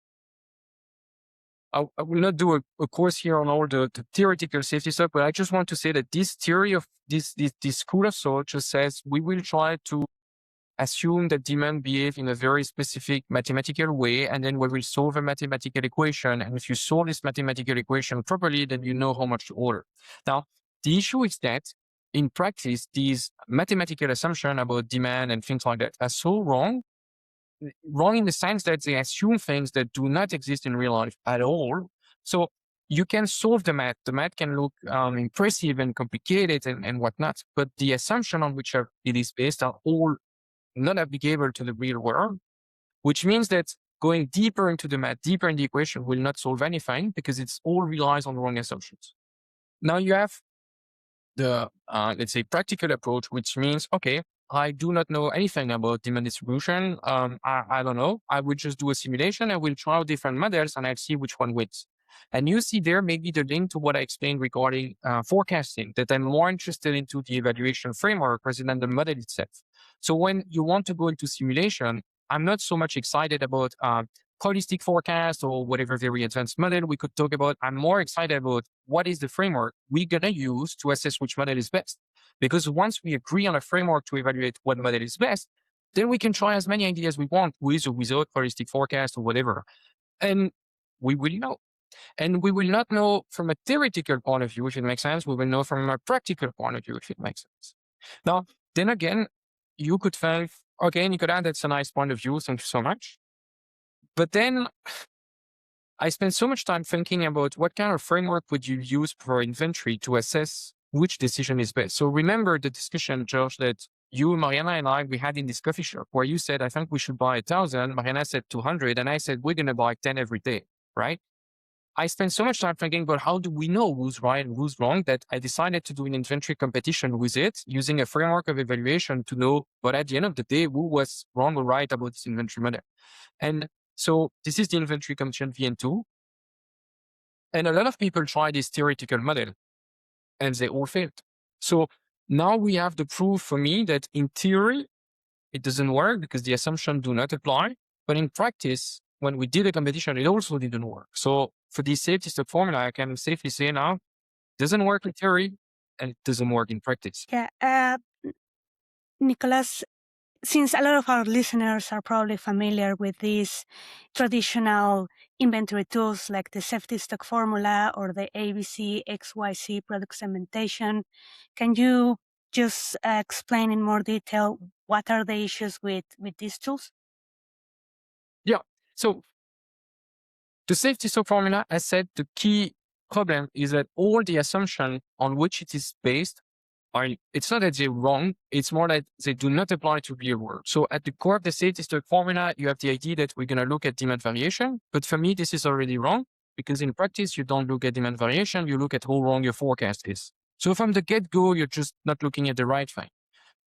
I will not do a course here on all the theoretical safety stuff, but I just want to say that this theory of this school of thought just says we will try to assume that demand behave in a very specific mathematical way, and then we will solve a mathematical equation. And if you solve this mathematical equation properly, then you know how much to order. Now, the issue is that in practice, these mathematical assumptions about demand and things like that are so wrong in the sense that they assume things that do not exist in real life at all. So you can solve the math. The math can look impressive and complicated and whatnot, but the assumption on which it is based are all not applicable to the real world, which means that going deeper into the math, deeper in the equation will not solve anything because it's all relies on wrong assumptions. Now you have the, let's say, practical approach, which means, okay, I do not know anything about demand distribution. I don't know. I will just do a simulation. I will try out different models and I'll see which one wins. And you see there maybe the link to what I explained regarding forecasting, that I'm more interested into the evaluation framework rather than the model itself. So when you want to go into simulation, I'm not so much excited about holistic forecast or whatever very advanced model we could talk about. I'm more excited about what is the framework we're going to use to assess which model is best. Because once we agree on a framework to evaluate what model is best, then we can try as many ideas we want with or without holistic forecast or whatever. And we will know. And we will not know from a theoretical point of view, if it makes sense. We will know from a practical point of view, if it makes sense. Now, then again, you could think, okay, Nicolas, that's a nice point of view. Thank you so much. But then I spent so much time thinking about what kind of framework would you use for inventory to assess which decision is best. So remember the discussion, George, that you, Mariana, and I, we had in this coffee shop where you said, I think we should buy 1,000. Mariana said 200. And I said, we're going to buy 10 every day, right? I spent so much time thinking about how do we know who's right and who's wrong that I decided to do an inventory competition with it using a framework of evaluation to know, but at the end of the day, who was wrong or right about this inventory model. And so this is the inventory competition VN2. And a lot of people try this theoretical model and they all failed. So now we have the proof for me that in theory, it doesn't work because the assumptions do not apply. But in practice, when we did a competition, it also didn't work. So for the safety stock formula, I can safely say now, it doesn't work in theory and it doesn't work in practice. Yeah. Nicolas, since a lot of our listeners are probably familiar with these traditional inventory tools like the safety stock formula or the ABC XYZ product segmentation, can you just explain in more detail what are the issues with these tools? Yeah. So the safety stock formula, as said, the key problem is that all the assumptions on which it is based are, it's not that they're wrong, it's more that they do not apply to real world. So at the core of the safety stock formula, you have the idea that we're going to look at demand variation. But for me, this is already wrong because in practice, you don't look at demand variation, you look at how wrong your forecast is. So from the get-go, you're just not looking at the right thing.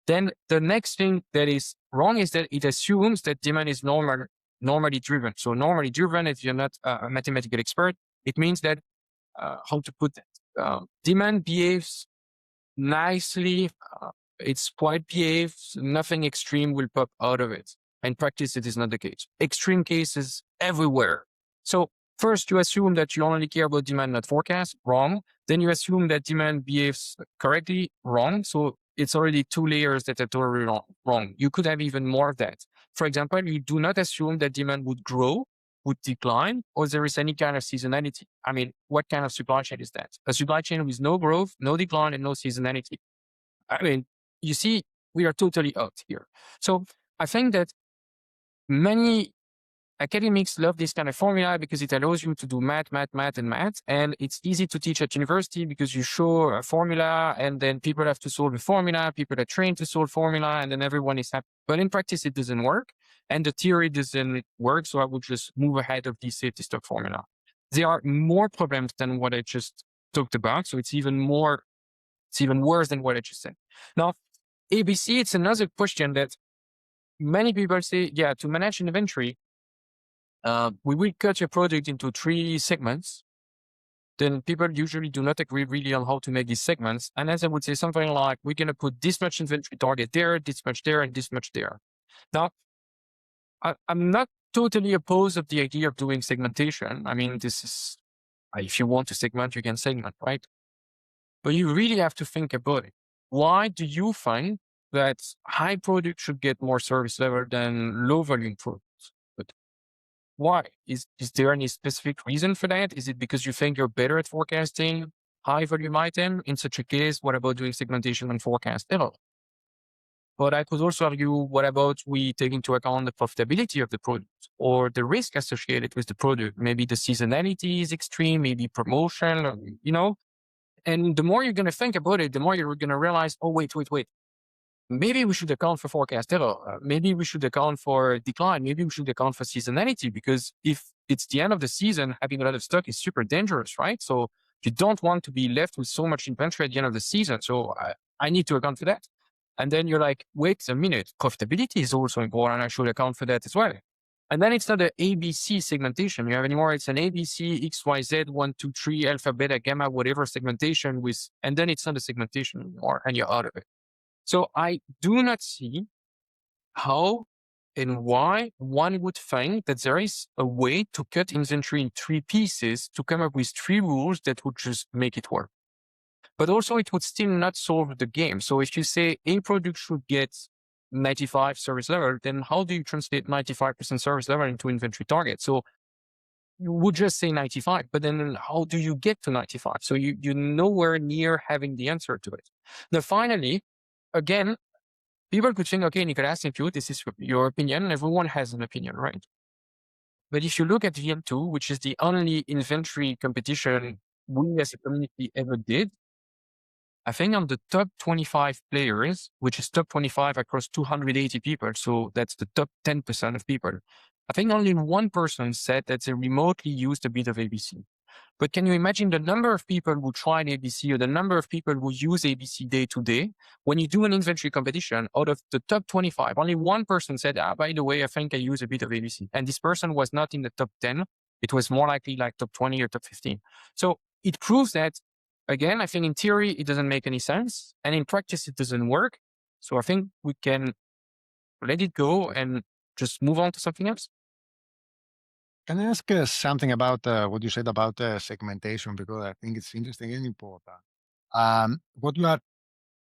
Then the next thing that is wrong is that it assumes that demand is normally driven. So normally driven, if you're not a mathematical expert, it means that, how to put that, demand behaves nicely. It's quite behaved. Nothing extreme will pop out of it. In practice, it is not the case. Extreme cases everywhere. So first, you assume that you only care about demand, not forecast. Wrong. Then you assume that demand behaves correctly. Wrong. So it's already two layers that are totally wrong. You could have even more of that. For example, you do not assume that demand would grow, would decline, or there is any kind of seasonality. I mean, what kind of supply chain is that? A supply chain with no growth, no decline, and no seasonality. I mean, you see, we are totally out here. So I think that many academics love this kind of formula because it allows you to do math. And it's easy to teach at university because you show a formula and then people have to solve the formula, people are trained to solve formula, and then everyone is happy. But in practice, it doesn't work. And the theory doesn't work. So I would just move ahead of the safety stock formula. There are more problems than what I just talked about. So it's even worse than what I just said. Now, ABC, it's another question that many people say, yeah, to manage inventory, we will cut your project into 3 segments. Then people usually do not agree really on how to make these segments. And as I would say something like, we're going to put this much inventory target there, this much there, and this much there. Now, I'm not totally opposed of the idea of doing segmentation. I mean, this is, if you want to segment, you can segment, right? But you really have to think about it. Why do you find that high product should get more service level than low volume products? But why? Is there any specific reason for that? Is it because you think you're better at forecasting high volume item? In such a case, what about doing segmentation and forecast error? But I could also argue, what about we take into account the profitability of the product or the risk associated with the product? Maybe the seasonality is extreme, maybe promotion, or, and the more you're going to think about it, the more you're going to realize, oh, wait. Maybe we should account for forecast error. Maybe we should account for decline. Maybe we should account for seasonality, because if it's the end of the season, having a lot of stock is super dangerous, right? So you don't want to be left with so much inventory at the end of the season. So I need to account for that. And then you're like, wait a minute, profitability is also important. I should account for that as well. And then it's not an ABC segmentation you have anymore. It's an ABC, X, Y, Z, 1, 2, 3, alpha, beta, gamma, whatever segmentation with, and then it's not a segmentation anymore and you're out of it. So I do not see how and why one would think that there is a way to cut inventory in 3 pieces to come up with 3 rules that would just make it work. But also it would still not solve the game. So if you say a product should get 95 service level, then how do you translate 95% service level into inventory target? So you would just say 95, but then how do you get to 95? So you're nowhere near having the answer to it. Now, finally, again, people could think, okay, Nicolas, thank you. This is your opinion. Everyone has an opinion, right? But if you look at VM2, which is the only inventory competition we as a community ever did, I think on the top 25 players, which is top 25 across 280 people, so that's the top 10% of people, I think only one person said that they remotely used a bit of ABC. But can you imagine the number of people who tried ABC or the number of people who use ABC day to day? When you do an inventory competition, out of the top 25, only one person said, by the way, I think I use a bit of ABC. And this person was not in the top 10. It was more likely like top 20 or top 15. So it proves that, again, I think in theory, it doesn't make any sense. And in practice, it doesn't work. So I think we can let it go and just move on to something else. Can I ask something about what you said about segmentation? Because I think it's interesting and important. What you are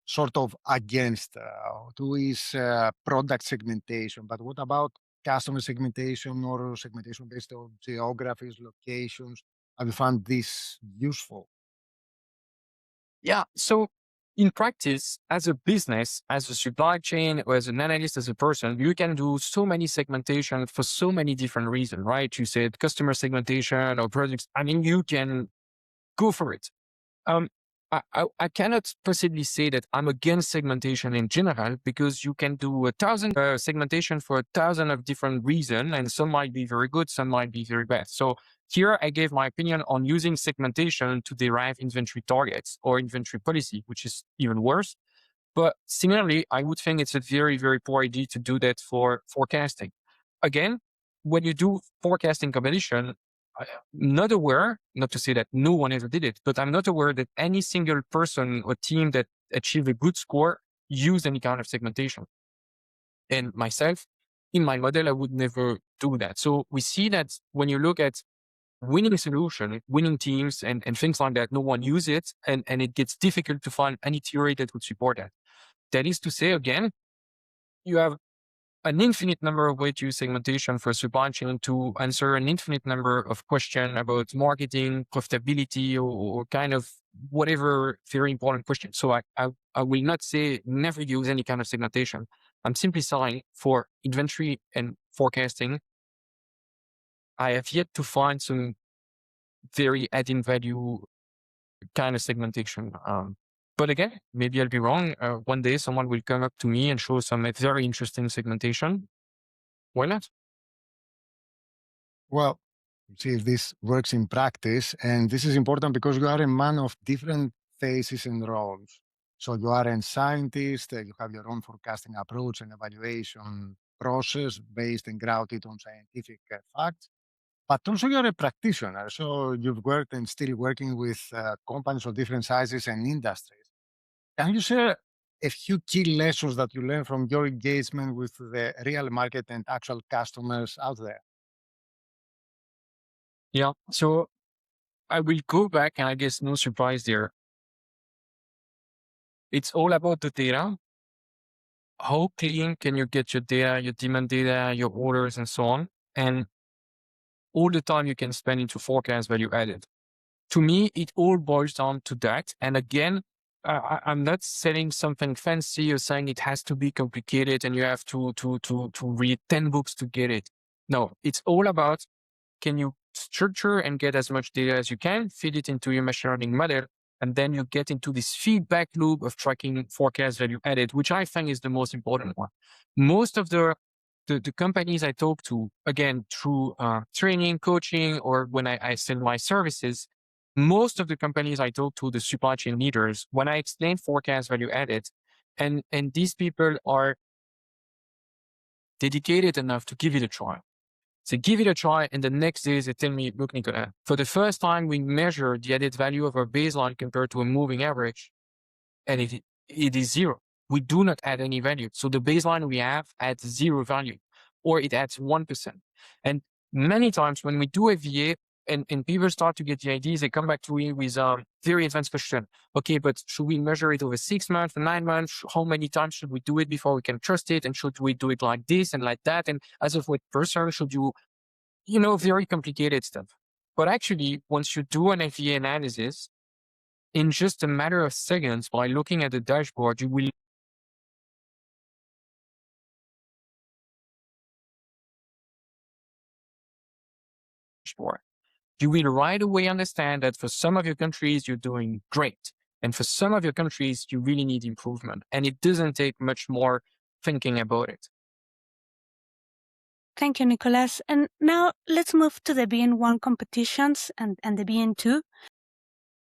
sort of against, two is product segmentation. But what about customer segmentation or segmentation based on geographies, locations? Have you found this useful? Yeah. So in practice, as a business, as a supply chain, or as an analyst, as a person, you can do so many segmentation for so many different reasons, right? You said customer segmentation or products. I mean, you can go for it. Um, I cannot possibly say that I'm against segmentation in general, because you can do 1,000 segmentation for 1,000 of different reasons, and some might be very good, some might be very bad. So here I gave my opinion on using segmentation to derive inventory targets or inventory policy, which is even worse. But similarly, I would think it's a very, very poor idea to do that for forecasting. Again, when you do forecasting competition, I'm not aware, not to say that no one ever did it, but I'm not aware that any single person or team that achieved a good score used any kind of segmentation. And myself, in my model, I would never do that. So we see that when you look at winning solution, winning teams and things like that, no one uses it, and it gets difficult to find any theory that would support that. That is to say, again, you have an infinite number of ways to use segmentation for supply chain to answer an infinite number of questions about marketing, profitability, or kind of whatever very important question. So I will not say never use any kind of segmentation. I'm simply saying for inventory and forecasting, I have yet to find some very adding value kind of segmentation. But again, maybe I'll be wrong. One day someone will come up to me and show some very interesting segmentation. Why not? Well, see if this works in practice. And this is important because you are a man of different phases and roles. So you are a scientist, you have your own forecasting approach and evaluation process based and grounded on scientific facts. But also you're a practitioner. So you've worked and still working with companies of different sizes and industries. Can you share a few key lessons that you learned from your engagement with the real market and actual customers out there? Yeah. So I will go back, and I guess no surprise there. It's all about the data. How clean can you get your data, your demand data, your orders, and so on? And all the time you can spend into forecast value added. To me, it all boils down to that. And again, I'm not selling something fancy or saying it has to be complicated and you have to read 10 books to get it. No, it's all about, can you structure and get as much data as you can, feed it into your machine learning model, and then you get into this feedback loop of tracking forecast value added, which I think is the most important one. Most of the companies I talk to, again, through training, coaching, or when I sell my services, most of the companies I talk to, the supply chain leaders, when I explain forecast value added, and these people are dedicated enough to give it a try. So give it a try, and the next day they tell me, look, Nicolas, for the first time we measure the added value of our baseline compared to a moving average, and it is zero. We do not add any value. So the baseline we have adds zero value, or it adds 1%. And many times when we do a VA and people start to get the ideas, they come back to me with a very advanced question. Okay, but should we measure it over 6 months, 9 months? How many times should we do it before we can trust it? And should we do it like this and like that? And as of what person should you very complicated stuff. But actually, once you do an FEA analysis, in just a matter of seconds, by looking at the dashboard, you will right away understand that for some of your countries, you're doing great. And for some of your countries, you really need improvement. And it doesn't take much more thinking about it. Thank you, Nicolas. And now let's move to the BN1 competitions and the BN2.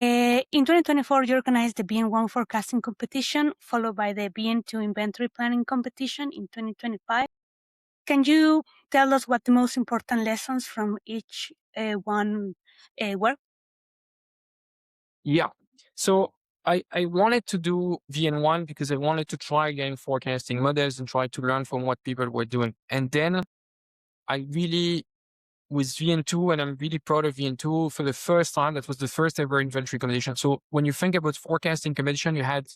In 2024, you organized the BN1 forecasting competition, followed by the BN2 inventory planning competition in 2025. Can you tell us what the most important lessons from each one were? Yeah. So I wanted to do VN1 because I wanted to try again forecasting models and try to learn from what people were doing. And then I really, with VN2, and I'm really proud of VN2, for the first time, that was the first ever inventory competition. So when you think about forecasting competition, you had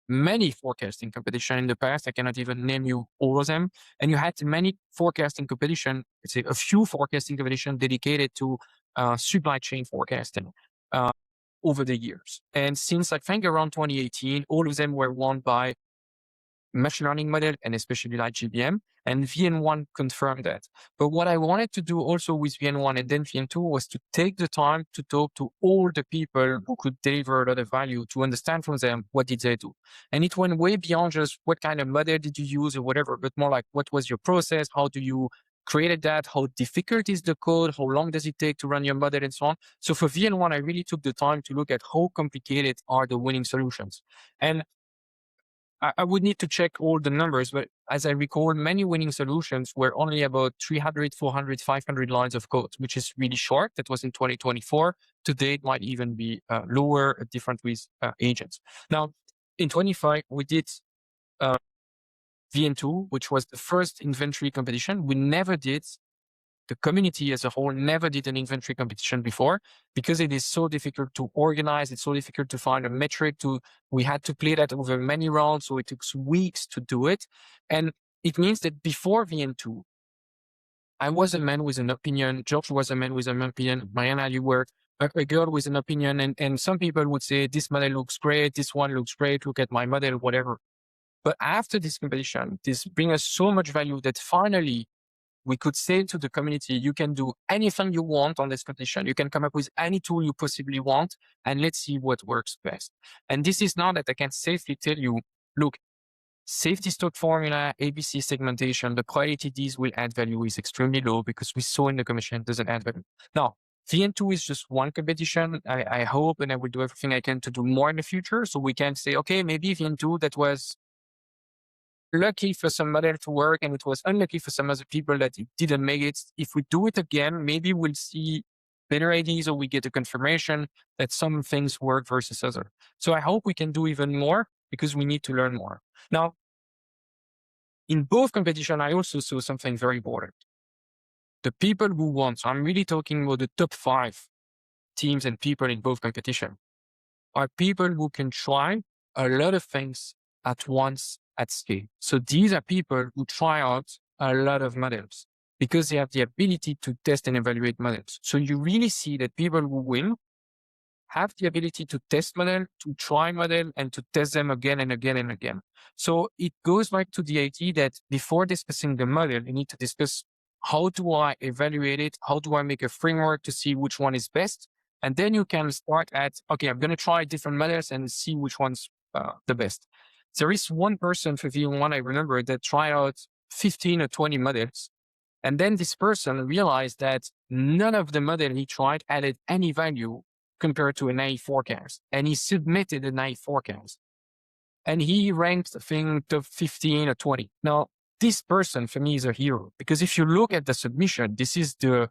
many forecasting competition in the past. I cannot even name you all of them. And you had many forecasting competition, let's say a few forecasting competition dedicated to supply chain forecasting over the years. And since I think around 2018, all of them were won by machine learning model and especially like GBM, and VN1 confirmed that. But what I wanted to do also with VN1 and then VN2 was to take the time to talk to all the people who could deliver a lot of value, to understand from them what did they do. And it went way beyond just what kind of model did you use or whatever, but more like what was your process, how do you created that, how difficult is the code, how long does it take to run your model and so on. So for VN1, I really took the time to look at how complicated are the winning solutions. And I would need to check all the numbers, but as I recall, many winning solutions were only about 300, 400, 500 lines of code, which is really short. That was in 2024. Today, it might even be lower, different with agents. Now, in 25, we did VN2, which was the first inventory competition. We never did, the community as a whole never did an inventory competition before because it is so difficult to organize. It's so difficult to find a metric we had to play that over many rounds. So it took weeks to do it. And it means that before VN2, I was a man with an opinion. George was a man with an opinion. Mariana, you were a girl with an opinion. And some people would say, this model looks great. This one looks great. Look at my model, whatever. But after this competition, this brings us so much value that finally we could say to the community, you can do anything you want on this competition. You can come up with any tool you possibly want, and let's see what works best. And this is now that I can safely tell you, look, safety stock formula, ABC segmentation, the probability these will add value is extremely low because we saw in the commission it doesn't add value. Now, VN2 is just one competition. I hope and I will do everything I can to do more in the future. So we can say, okay, maybe VN2 that was lucky for some model to work and it was unlucky for some other people that it didn't make it. If we do it again, maybe we'll see better ideas or we get a confirmation that some things work versus other. So I hope we can do even more because we need to learn more. Now, in both competition, I also saw something very important. The people who won, so I'm really talking about the top 5 teams and people in both competition, are people who can try a lot of things at once at scale. So these are people who try out a lot of models because they have the ability to test and evaluate models. So you really see that people who win have the ability to test model, to try model, and to test them again and again and again. So it goes back to the idea that before discussing the model, you need to discuss how do I evaluate it? How do I make a framework to see which one is best? And then you can start at, okay, I'm going to try different models and see which one's the best. There is one person for VN1 I remember that tried out 15 or 20 models. And then this person realized that none of the model he tried added any value compared to a naive forecast. And he submitted a naive forecast. And he ranked, I think, top 15 or 20. Now, this person for me is a hero because if you look at the submission, this is the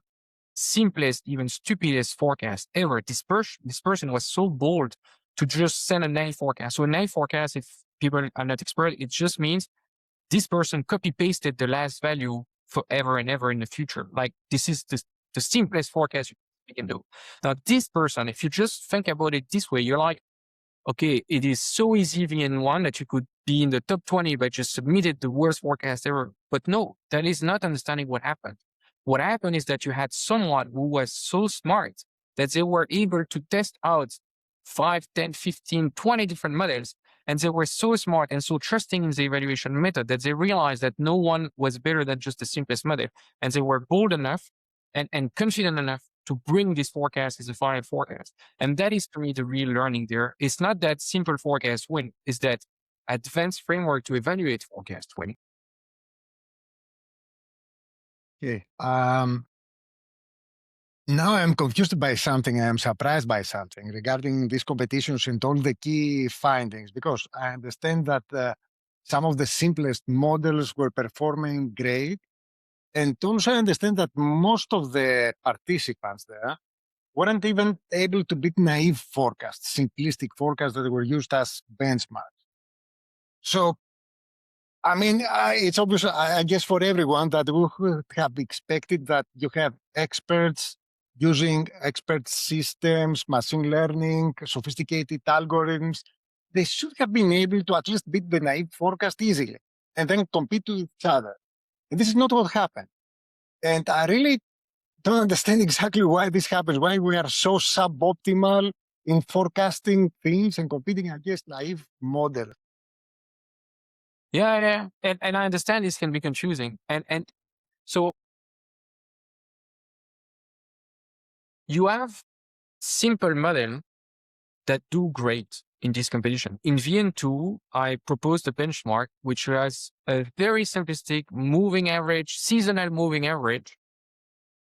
simplest, even stupidest forecast ever. This person was so bold to just send a naive forecast. So a naive forecast, if people are not expert, it just means this person copy pasted the last value forever and ever in the future. Like this is the simplest forecast you can do. Now, this person, if you just think about it this way, you're like, okay, it is so easy VN1 that you could be in the top 20 by just submitted the worst forecast ever. But no, that is not understanding what happened. What happened is that you had someone who was so smart that they were able to test out 5, 10, 15, 20 different models. And they were so smart and so trusting in the evaluation method that they realized that no one was better than just the simplest model. And they were bold enough and confident enough to bring this forecast as a final forecast. And that is for me the real learning there. It's not that simple forecast win, it's that advanced framework to evaluate forecast win. Okay. Now I'm confused by something. I'm surprised by something regarding these competitions and all the key findings, because I understand that some of the simplest models were performing great. And also I understand that most of the participants there weren't even able to beat naive forecasts, simplistic forecasts that were used as benchmarks. So, I mean, it's obvious, I guess, for everyone that we would have expected that you have experts using expert systems, machine learning, sophisticated algorithms they should have been able to at least beat the naive forecast easily and then compete with each other. And this is not what happened. And I really don't understand exactly why this happens, why we are so suboptimal in forecasting things and competing against naive models. Yeah. And I understand this can be confusing. And so you have simple model that do great in this competition. In VN2, I proposed a benchmark which has a very simplistic moving average, seasonal moving average,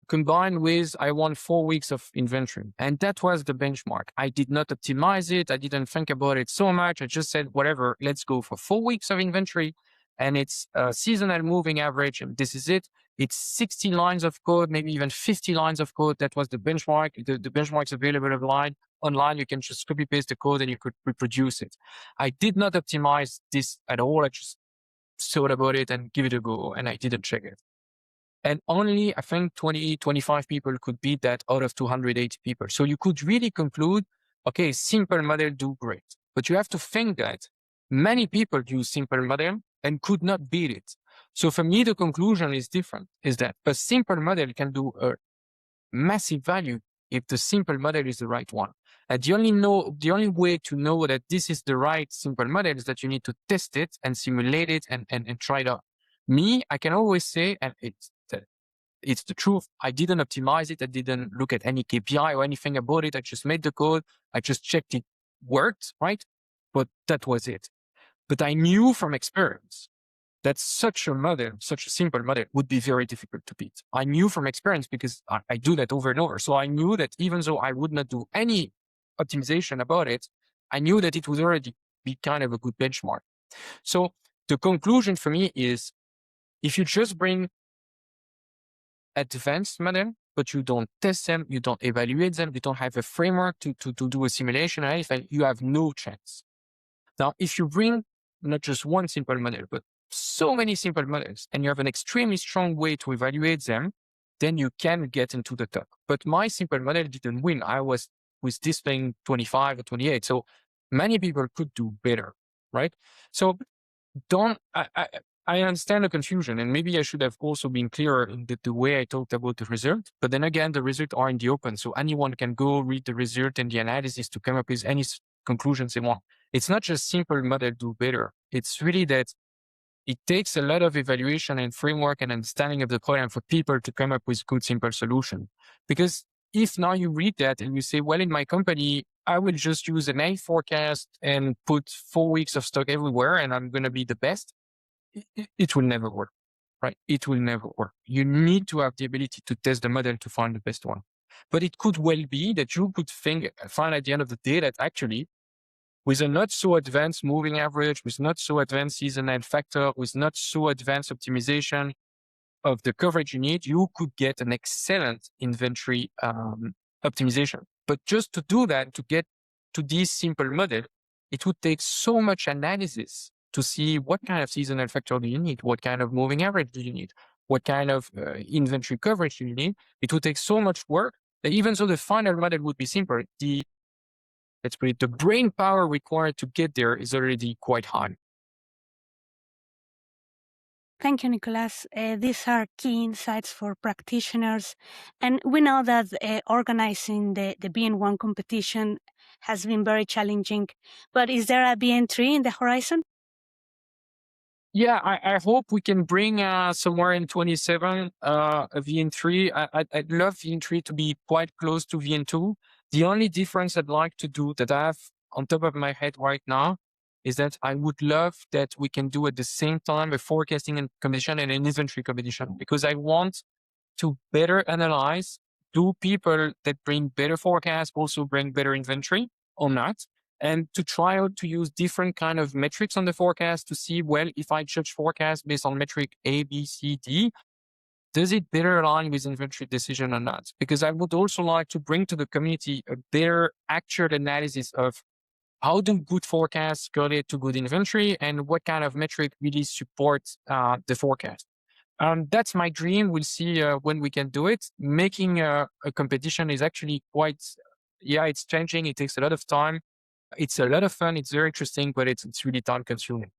combined with I want 4 weeks of inventory. And that was the benchmark. I did not optimize it. I didn't think about it so much. I just said, whatever, let's go for 4 weeks of inventory. And it's a seasonal moving average. And this is it. It's 60 lines of code, maybe even 50 lines of code. That was the benchmark. The benchmark's available online. You can just copy paste the code and you could reproduce it. I did not optimize this at all. I just thought about it and give it a go. And I didn't check it. And only, I think, 20, 25 people could beat that out of 280 people. So you could really conclude, okay, simple model do great. But you have to think that many people use simple model and could not beat it. So for me, the conclusion is different, is that a simple model can do a massive value if the simple model is the right one. And the only way to know that this is the right simple model is that you need to test it and simulate it and try it out. Me, I can always say, and it's the truth, I didn't optimize it. I didn't look at any KPI or anything about it. I just made the code. I just checked it worked, right? But that was it. But I knew from experience that such a simple model would be very difficult to beat. I knew from experience because I do that over and over. So I knew that even though I would not do any optimization about it, I knew that it would already be kind of a good benchmark. So the conclusion for me is if you just bring advanced model, but you don't test them, you don't evaluate them, you don't have a framework to do a simulation or anything, you have no chance. Now, if you bring not just one simple model, but so many simple models, and you have an extremely strong way to evaluate them, then you can get into the top. But my simple model didn't win. I was with this thing 25 or 28. So many people could do better, right? So I understand the confusion, and maybe I should have also been clearer in the way I talked about the result. But then again, the results are in the open, so anyone can go read the result and the analysis to come up with any conclusions they want. It's not just simple model do better. It's really that it takes a lot of evaluation and framework and understanding of the problem for people to come up with good, simple solution. Because if now you read that and you say, well, in my company, I will just use an A forecast and put 4 weeks of stock everywhere and I'm going to be the best, it will never work, right? It will never work. You need to have the ability to test the model to find the best one. But it could well be that you could find at the end of the day that actually with a not so advanced moving average, with not so advanced seasonal factor, with not so advanced optimization of the coverage you need, you could get an excellent inventory optimization. But just to do that, to get to this simple model, it would take so much analysis to see what kind of seasonal factor do you need, what kind of moving average do you need, what kind of inventory coverage do you need. It would take so much work that even though the final model would be simple, let's put it, the brain power required to get there is already quite high. Thank you, Nicolas. These are key insights for practitioners. And we know that organizing the BN1 competition has been very challenging. But is there a BN3 in the horizon? Yeah, I hope we can bring somewhere in 27 a VN3. I'd love VN3 to be quite close to VN2. The only difference I'd like to do that I have on top of my head right now is that I would love that we can do at the same time a forecasting competition and an inventory competition, because I want to better analyze, do people that bring better forecasts also bring better inventory or not? And to try out to use different kind of metrics on the forecast to see, well, if I judge forecast based on metric A, B, C, D, does it better align with inventory decision or not? Because I would also like to bring to the community a better accurate analysis of how do good forecasts correlate to good inventory and what kind of metric really supports the forecast. That's my dream. We'll see when we can do it. Making a competition is actually quite, it's changing. It takes a lot of time. It's a lot of fun. It's very interesting, but it's really time consuming.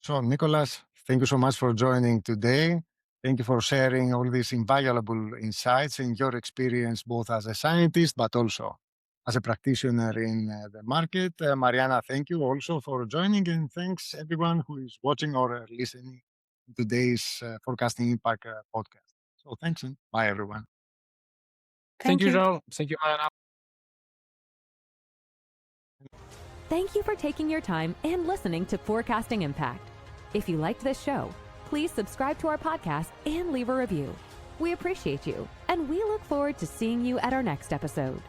So, Nicolas, thank you so much for joining today. Thank you for sharing all these invaluable insights and your experience, both as a scientist, but also as a practitioner in the market. Mariana, thank you also for joining, and thanks everyone who is watching or listening to today's Forecasting Impact podcast. So thanks and bye, everyone. Thank Thank you, you. Joel. Thank you, Mariana. Thank you for taking your time and listening to Forecasting Impact. If you liked this show, please subscribe to our podcast and leave a review. We appreciate you, and we look forward to seeing you at our next episode.